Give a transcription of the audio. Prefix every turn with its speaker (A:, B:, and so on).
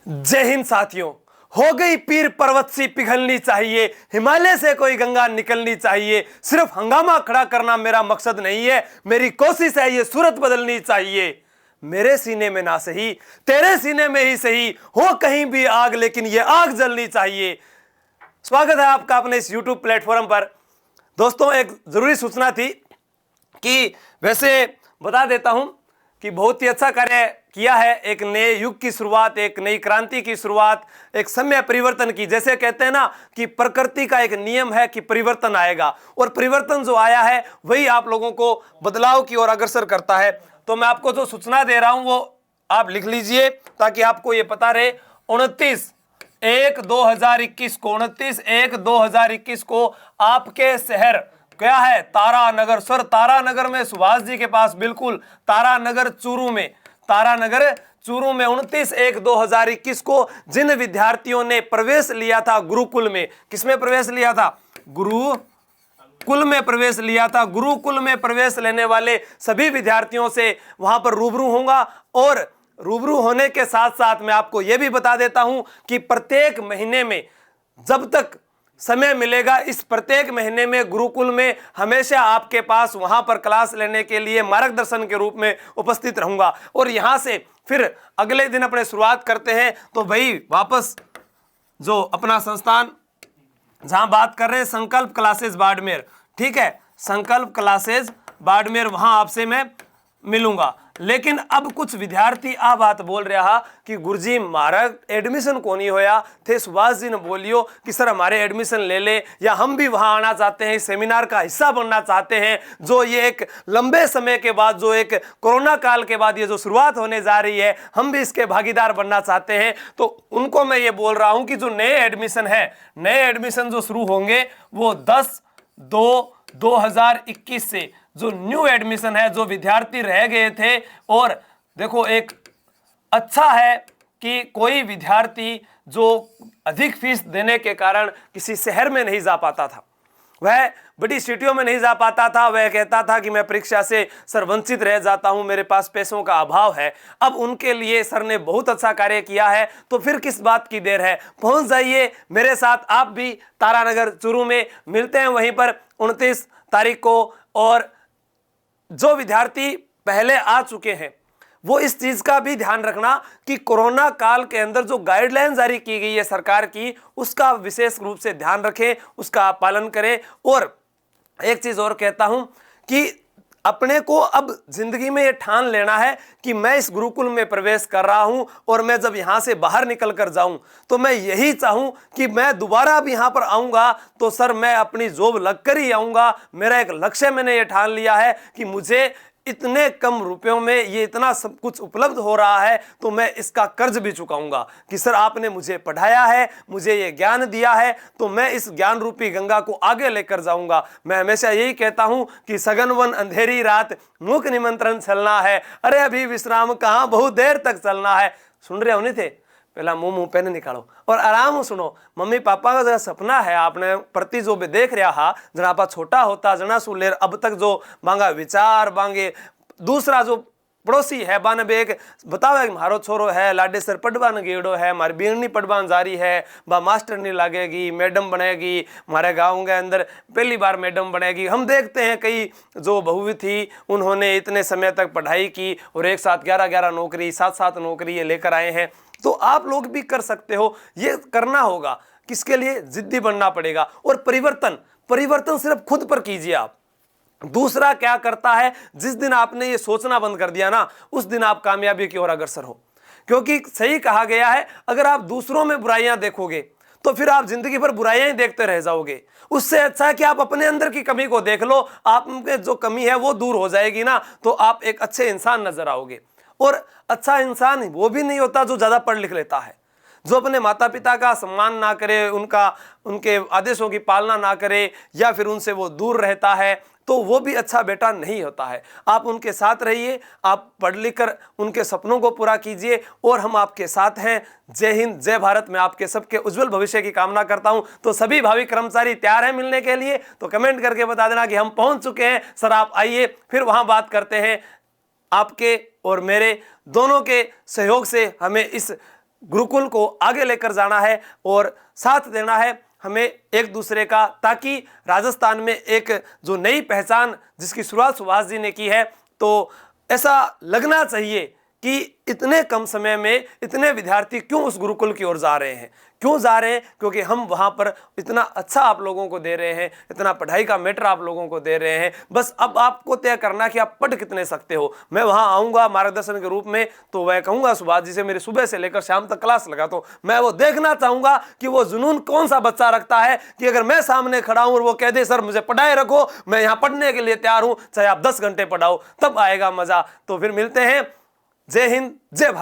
A: जय हिंद साथियों। हो गई पीर पर्वत सी पिघलनी चाहिए, हिमालय से कोई गंगा निकलनी चाहिए। सिर्फ हंगामा खड़ा करना मेरा मकसद नहीं है, मेरी कोशिश है ये सूरत बदलनी चाहिए। मेरे सीने में ना सही, तेरे सीने में ही सही, हो कहीं भी आग, लेकिन ये आग जलनी चाहिए। स्वागत है आपका अपने इस YouTube प्लेटफॉर्म पर। दोस्तों, एक जरूरी सूचना थी कि वैसे बता देता हूं कि बहुत ही अच्छा कार्य किया है, एक नए युग की शुरुआत, एक नई क्रांति की शुरुआत, एक समय परिवर्तन की। जैसे कहते हैं ना कि प्रकृति का एक नियम है कि परिवर्तन आएगा, और परिवर्तन जो आया है वही आप लोगों को बदलाव की ओर अग्रसर करता है। तो मैं आपको जो सूचना दे रहा हूं वो आप लिख लीजिए ताकि आपको ये पता रहे। 29/1/2021 को 29/1/2021 को आपके शहर क्या है, तारानगर। सर, तारानगर में सुभाष जी के पास, बिल्कुल तारानगर चूरू में, तारानगर चूरू में 29/1/2021 को जिन विद्यार्थियों ने प्रवेश लिया था गुरुकुल में, किसमें प्रवेश लिया था? गुरुकुल में प्रवेश लिया था। गुरुकुल में प्रवेश लेने वाले सभी विद्यार्थियों से वहां पर रूबरू होगा, और रूबरू होने के साथ साथ मैं आपको यह भी बता देता हूं कि प्रत्येक महीने में जब तक समय मिलेगा, इस प्रत्येक महीने में गुरुकुल में हमेशा आपके पास वहां पर क्लास लेने के लिए मार्गदर्शन के रूप में उपस्थित रहूंगा। और यहां से फिर अगले दिन अपने शुरुआत करते हैं। तो भाई वापस जो अपना संस्थान जहां बात कर रहे हैं, संकल्प क्लासेस बाड़मेर, ठीक है, संकल्प क्लासेस बाड़मेर, वहां आपसे मैं मिलूंगा। लेकिन अब कुछ विद्यार्थी आ बात बोल रहा कि गुरुजी मारा एडमिशन को नहीं होया थे। सुभाष जी ने बोलियो कि सर हमारे एडमिशन ले ले, या हम भी वहां आना चाहते हैं, सेमिनार का हिस्सा बनना चाहते हैं। जो ये एक लंबे समय के बाद, जो एक कोरोना काल के बाद ये जो शुरुआत होने जा रही है, हम भी इसके भागीदार बनना चाहते हैं। तो उनको मैं ये बोल रहा हूं कि जो नए एडमिशन है, नए एडमिशन जो शुरू होंगे वो 10/2/2021 से जो न्यू एडमिशन है, जो विद्यार्थी रह गए थे। और देखो, एक अच्छा है कि कोई विद्यार्थी जो अधिक फीस देने के कारण किसी शहर में नहीं जा पाता था, वह बड़ी सिटियों में नहीं जा पाता था, वह कहता था कि मैं परीक्षा से सर वंचित रह जाता हूं, मेरे पास पैसों का अभाव है। अब उनके लिए सर ने बहुत अच्छा कार्य किया है, तो फिर किस बात की देर है, पहुंच जाइए मेरे साथ। आप भी तारानगर चूरू में मिलते हैं वहीं पर 29 तारीख को। और जो विद्यार्थी पहले आ चुके हैं वो इस चीज का भी ध्यान रखना कि कोरोना काल के अंदर जो गाइडलाइन जारी की गई है सरकार की, उसका विशेष रूप से ध्यान रखें, उसका पालन करें। और एक चीज और कहता हूं कि अपने को अब जिंदगी में ये ठान लेना है कि मैं इस गुरुकुल में प्रवेश कर रहा हूं, और मैं जब यहां से बाहर निकल कर जाऊं तो मैं यही चाहूं कि मैं दोबारा अब यहां पर आऊंगा तो सर मैं अपनी जॉब लगकर ही आऊंगा। मेरा एक लक्ष्य मैंने ये ठान लिया है कि मुझे इतने कम रुपयों में ये इतना सब कुछ उपलब्ध हो रहा है, तो मैं इसका कर्ज भी चुकाऊंगा कि सर आपने मुझे पढ़ाया है, मुझे ये ज्ञान दिया है, तो मैं इस ज्ञान रूपी गंगा को आगे लेकर जाऊंगा। मैं हमेशा यही कहता हूं कि सघन वन अंधेरी रात, मुख निमंत्रण चलना है, अरे अभी विश्राम कहाँ, बहुत देर तक चलना है। सुन रहे हो नहीं थे? पहला मुंह पेन निकालो और आराम सुनो। मम्मी पापा का जरा सपना है आपने प्रति जो भी देख रहा हा, जना आपा छोटा होता जना सुलेर अब तक जो मांगा विचार बांगे। दूसरा जो पड़ोसी है बाने बेक बतावे कि मारो छोरो है लाडेसर पढ़वान गेड़ो है, मारी बीरनी पढ़वान जारी है, बा मास्टर नहीं लगेगी, मैडम बनेगी, हमारे गाँव के अंदर पहली बार मैडम बनेगी। हम देखते हैं कई जो बहू थी उन्होंने इतने समय तक पढ़ाई की और एक साथ 11-11 नौकरी, 7-7 नौकरी ये लेकर आए हैं। तो आप लोग भी कर सकते हो, ये करना होगा। किसके लिए? जिद्दी बनना पड़ेगा। और परिवर्तन सिर्फ खुद पर कीजिए आप। दूसरा क्या करता है, जिस दिन आपने ये सोचना बंद कर दिया ना, उस दिन आप कामयाबी की ओर अग्रसर हो। क्योंकि सही कहा गया है, अगर आप दूसरों में बुराइयां देखोगे तो फिर आप जिंदगी भर बुराइयां ही देखते रह जाओगे। उससे अच्छा है कि आप अपने अंदर की कमी को देख लो, आप में जो कमी है वो दूर हो जाएगी ना, तो आप एक अच्छे इंसान नजर आओगे। और अच्छा इंसान वो भी नहीं होता जो ज्यादा पढ़ लिख लेता है, जो अपने माता पिता का सम्मान ना करे, उनके आदेशों की पालना ना करे, या फिर उनसे वो दूर रहता है, तो वो भी अच्छा बेटा नहीं होता है। आप उनके साथ रहिए, आप पढ़ लिख कर उनके सपनों को पूरा कीजिए, और हम आपके साथ हैं। जय हिंद, जय भारत। मैं आपके सबके उज्जवल भविष्य की कामना करता हूं। तो सभी भावी कर्मचारी तैयार हैं मिलने के लिए? तो कमेंट करके बता देना कि हम पहुंच चुके हैं। सर आप आइए, फिर वहां बात करते हैं। आपके और मेरे दोनों के सहयोग से हमें इस गुरुकुल को आगे लेकर जाना है और साथ देना है हमें एक दूसरे का, ताकि राजस्थान में एक जो नई पहचान जिसकी शुरुआत सुभाष जी ने की है, तो ऐसा लगना चाहिए कि इतने कम समय में इतने विद्यार्थी क्यों उस गुरुकुल की ओर जा रहे हैं। क्यों जा रहे हैं? क्योंकि हम वहाँ पर इतना अच्छा आप लोगों को दे रहे हैं, इतना पढ़ाई का मैटर आप लोगों को दे रहे हैं। बस अब आपको तय करना कि आप पढ़ कितने सकते हो। मैं वहाँ आऊँगा मार्गदर्शन के रूप में, तो वह कहूँगा सुभाष जी से मेरी सुबह से लेकर शाम तक क्लास लगाता हूँ। मैं वो देखना चाहूँगा कि वो जुनून कौन सा बच्चा रखता है कि अगर मैं सामने खड़ा हूँ और वो कह दे सर मुझे पढ़ाए रखो, मैं यहाँ पढ़ने के लिए तैयार हूँ, चाहे आप 10 घंटे पढ़ाओ, तब आएगा मजा। तो फिर मिलते हैं। जय हिंद, जय भारत।